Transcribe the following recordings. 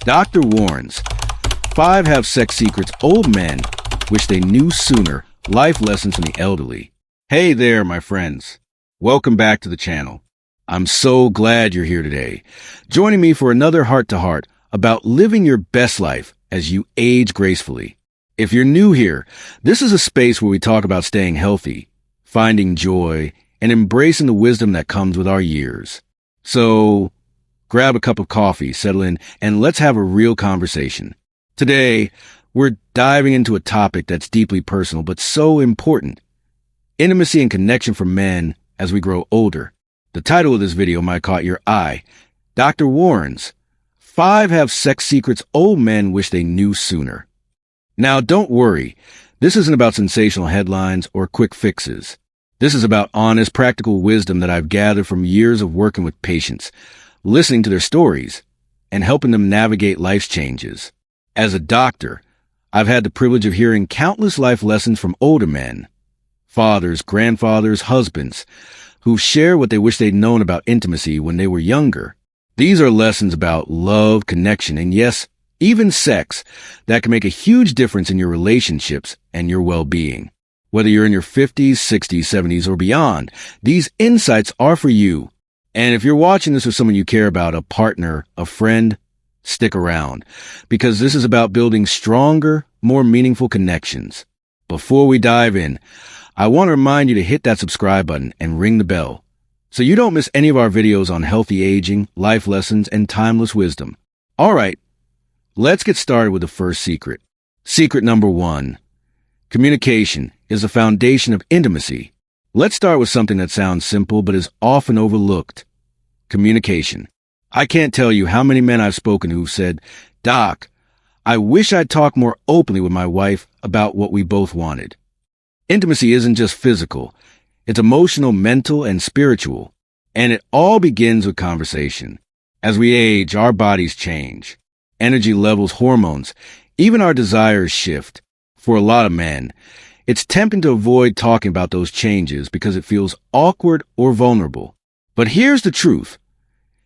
Doctor warns, 5 have sex secrets old men wish they knew sooner. Life lessons from the elderly. Hey there, my friends. Welcome back to the channel. I'm so glad you're here today, joining me for another heart-to-heart about living your best life as you age gracefully. If you're new here, this is a space where we talk about staying healthy, finding joy, and embracing the wisdom that comes with our years. So, grab a cup of coffee, settle in, and let's have a real conversation. Today, we're diving into a topic that's deeply personal but so important. Intimacy and connection for men as we grow older. The title of this video might caught your eye. Doctor warns, 5 have sex secrets old men wish they knew sooner. Now, don't worry. This isn't about sensational headlines or quick fixes. This is about honest, practical wisdom that I've gathered from years of working with patients, listening to their stories, and helping them navigate life's changes. As a doctor, I've had the privilege of hearing countless life lessons from older men, fathers, grandfathers, husbands, who share what they wish they'd known about intimacy when they were younger. These are lessons about love, connection, and yes, even sex that can make a huge difference in your relationships and your well-being. Whether you're in your 50s, 60s, 70s, or beyond, these insights are for you. And if you're watching this with someone you care about, a partner, a friend, stick around, because this is about building stronger, more meaningful connections. Before we dive in, I want to remind you to hit that subscribe button and ring the bell so you don't miss any of our videos on healthy aging, life lessons, and timeless wisdom. All right, let's get started with the first secret. Secret number 1. Communication is the foundation of intimacy. Let's start with something that sounds simple but is often overlooked. Communication. I can't tell you how many men I've spoken to who've said, "Doc, I wish I'd talk more openly with my wife about what we both wanted." Intimacy isn't just physical. It's emotional, mental, and spiritual. And it all begins with conversation. As we age, our bodies change. Energy levels, hormones, even our desires shift. For a lot of men, it's tempting to avoid talking about those changes because it feels awkward or vulnerable. But here's the truth.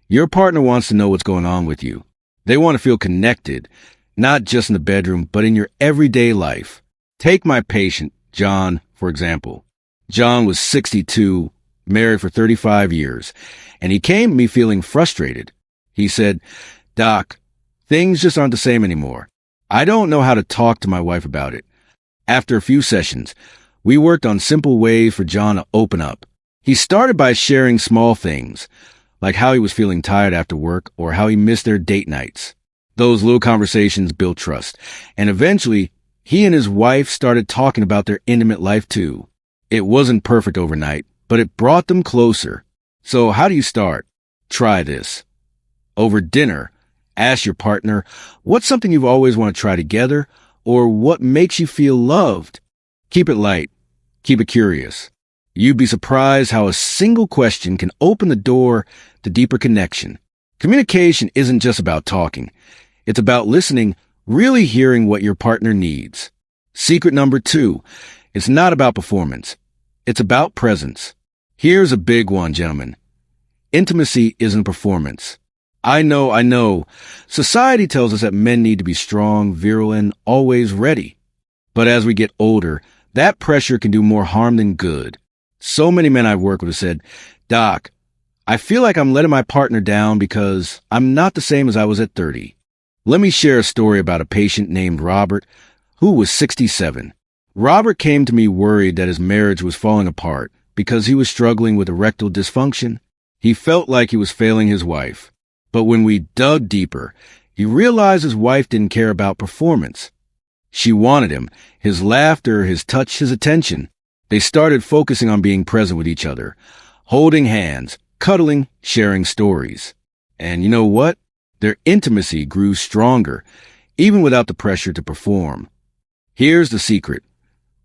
Your partner wants to know what's going on with you. They want to feel connected, not just in the bedroom, but in your everyday life. Take my patient, John, for example. John was 62, married for 35 years, and he came to me feeling frustrated. He said, "Doc, things just aren't the same anymore. I don't know how to talk to my wife about it." After a few sessions, we worked on simple ways for John to open up. He started by sharing small things, like how he was feeling tired after work or how he missed their date nights. Those little conversations built trust, and eventually, he and his wife started talking about their intimate life too. It wasn't perfect overnight, but it brought them closer. So how do you start? Try this. Over dinner, ask your partner, what's something you've always wanted to try together, or what makes you feel loved? Keep it light. Keep it curious. You'd be surprised how a single question can open the door to deeper connection. Communication isn't just about talking. It's about listening, really hearing what your partner needs. Secret number 2. It's not about performance. It's about presence. Here's a big one, gentlemen. Intimacy isn't performance. I know. Society tells us that men need to be strong, virile, and always ready. But as we get older, that pressure can do more harm than good. So many men I've worked with have said, "Doc, I feel like I'm letting my partner down because I'm not the same as I was at 30. Let me share a story about a patient named Robert, who was 67. Robert came to me worried that his marriage was falling apart because he was struggling with erectile dysfunction. He felt like he was failing his wife. But when we dug deeper, he realized his wife didn't care about performance. She wanted him, his laughter, his touch, his attention. They started focusing on being present with each other, holding hands, cuddling, sharing stories. And you know what? Their intimacy grew stronger, even without the pressure to perform. Here's the secret.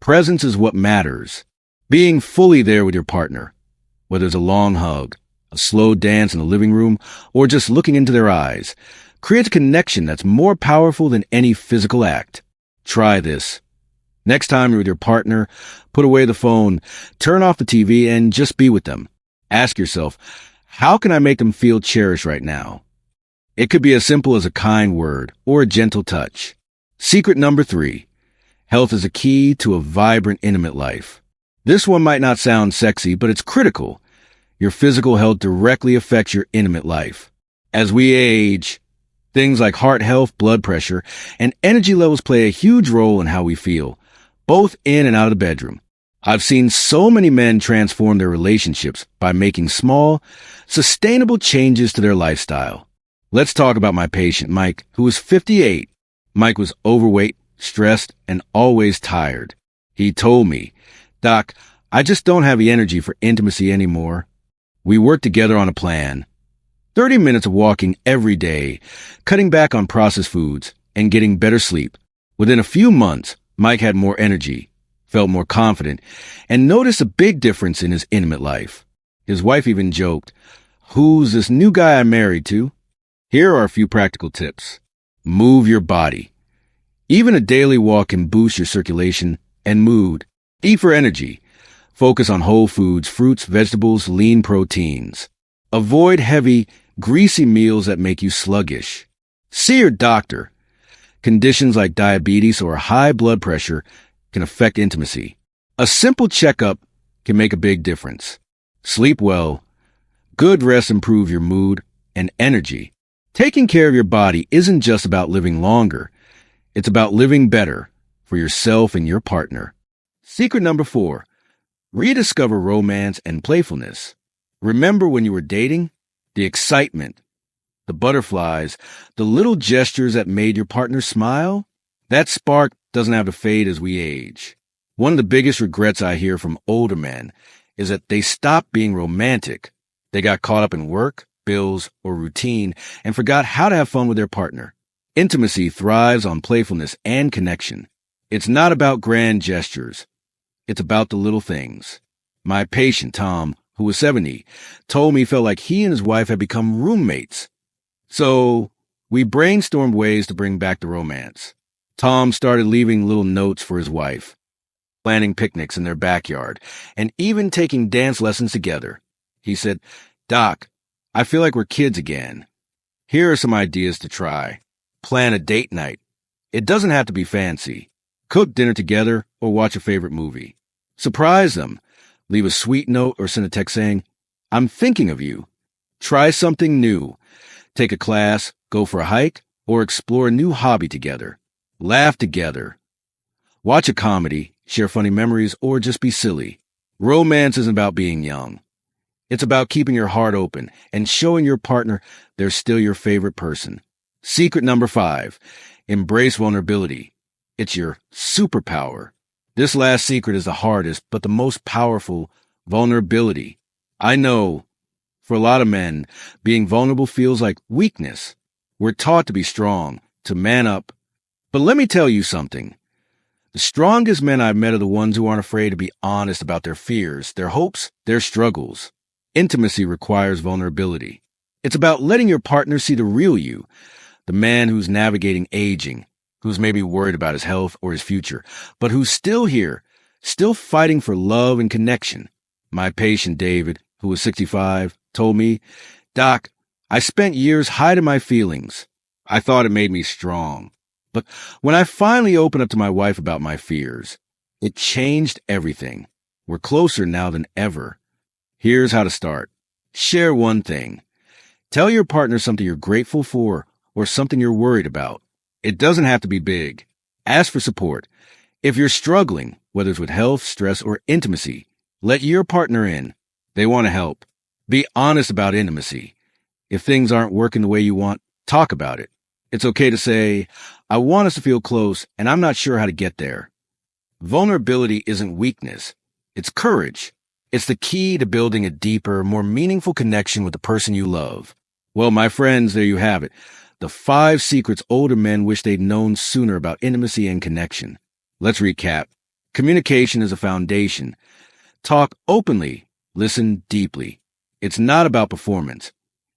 Presence is what matters. Being fully there with your partner, whether it's a long hug, a slow dance in the living room, or just looking into their eyes, creates a connection that's more powerful than any physical act. Try this. Next time you're with your partner, put away the phone, turn off the TV, and just be with them. Ask yourself, how can I make them feel cherished right now? It could be as simple as a kind word or a gentle touch. Secret number 3. Health is a key to a vibrant, intimate life. This one might not sound sexy, but it's critical. Your physical health directly affects your intimate life. As we age, things like heart health, blood pressure, and energy levels play a huge role in how we feel, both in and out of the bedroom. I've seen so many men transform their relationships by making small, sustainable changes to their lifestyle. Let's talk about my patient, Mike, who was 58. Mike was overweight, stressed, and always tired. He told me, "Doc, I just don't have the energy for intimacy anymore." We worked together on a plan. 30 minutes of walking every day, cutting back on processed foods, and getting better sleep. Within a few months, Mike had more energy, felt more confident, and noticed a big difference in his intimate life. His wife even joked, "Who's this new guy I married to?" Here are a few practical tips. Move your body. Even a daily walk can boost your circulation and mood. Eat for energy. Focus on whole foods, fruits, vegetables, lean proteins. Avoid heavy, greasy meals that make you sluggish. See your doctor. Conditions like diabetes or high blood pressure can affect intimacy. A simple checkup can make a big difference. Sleep well. Good rest improves your mood and energy. Taking care of your body isn't just about living longer. It's about living better for yourself and your partner. Secret number 4. Rediscover romance and playfulness. Remember when you were dating? The excitement, the butterflies, the little gestures that made your partner smile? That spark doesn't have to fade as we age. One of the biggest regrets I hear from older men is that they stopped being romantic. They got caught up in work, bills, or routine and forgot how to have fun with their partner. Intimacy thrives on playfulness and connection. It's not about grand gestures. It's about the little things. My patient, Tom, who was 70, told me he felt like he and his wife had become roommates. So we brainstormed ways to bring back the romance. Tom started leaving little notes for his wife, planning picnics in their backyard, and even taking dance lessons together. He said, "Doc, I feel like we're kids again. Here are some ideas to try. Plan a date night. It doesn't have to be fancy. Cook dinner together or watch a favorite movie. Surprise them. Leave a sweet note or send a text saying, 'I'm thinking of you.' Try something new. Take a class, go for a hike, or explore a new hobby together. Laugh together. Watch a comedy, share funny memories, or just be silly. Romance isn't about being young. It's about keeping your heart open and showing your partner they're still your favorite person. Secret number 5. Embrace vulnerability. It's your superpower. This last secret is the hardest, but the most powerful: vulnerability. I know, for a lot of men, being vulnerable feels like weakness. We're taught to be strong, to man up. But let me tell you something. The strongest men I've met are the ones who aren't afraid to be honest about their fears, their hopes, their struggles. Intimacy requires vulnerability. It's about letting your partner see the real you, the man who's navigating aging, who's maybe worried about his health or his future, but who's still here, still fighting for love and connection. My patient, David, who was 65, told me, "Doc, I spent years hiding my feelings. I thought it made me strong. But when I finally opened up to my wife about my fears, it changed everything. We're closer now than ever." Here's how to start. Share one thing. Tell your partner something you're grateful for or something you're worried about. It doesn't have to be big. Ask for support. If you're struggling, whether it's with health, stress, or intimacy, let your partner in. They want to help. Be honest about intimacy. If things aren't working the way you want, talk about it. It's okay to say, "I want us to feel close, and I'm not sure how to get there." Vulnerability isn't weakness. It's courage. It's the key to building a deeper, more meaningful connection with the person you love. Well, my friends, there you have it. The 5 secrets older men wish they'd known sooner about intimacy and connection. Let's recap. Communication is a foundation. Talk openly. Listen deeply. It's not about performance.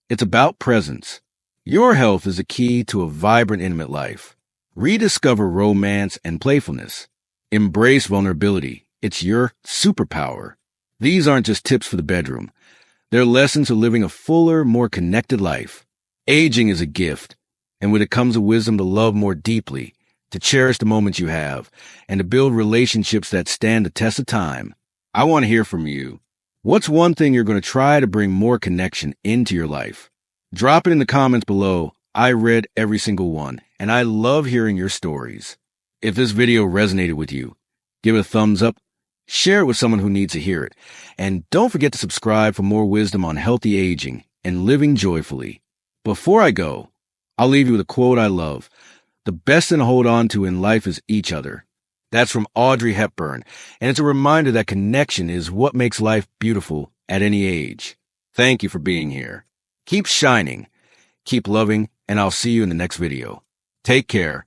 It's about presence. Your health is the key to a vibrant, intimate life. Rediscover romance and playfulness. Embrace vulnerability. It's your superpower. These aren't just tips for the bedroom. They're lessons for living a fuller, more connected life. Aging is a gift, and with it comes a wisdom to love more deeply, to cherish the moments you have, and to build relationships that stand the test of time. I want to hear from you. What's one thing you're going to try to bring more connection into your life? Drop it in the comments below. I read every single one, and I love hearing your stories. If this video resonated with you, give it a thumbs up, share it with someone who needs to hear it, and don't forget to subscribe for more wisdom on healthy aging and living joyfully. Before I go, I'll leave you with a quote I love. The best thing to hold on to in life is each other. That's from Audrey Hepburn, and it's a reminder that connection is what makes life beautiful at any age. Thank you for being here. Keep shining, keep loving, and I'll see you in the next video. Take care.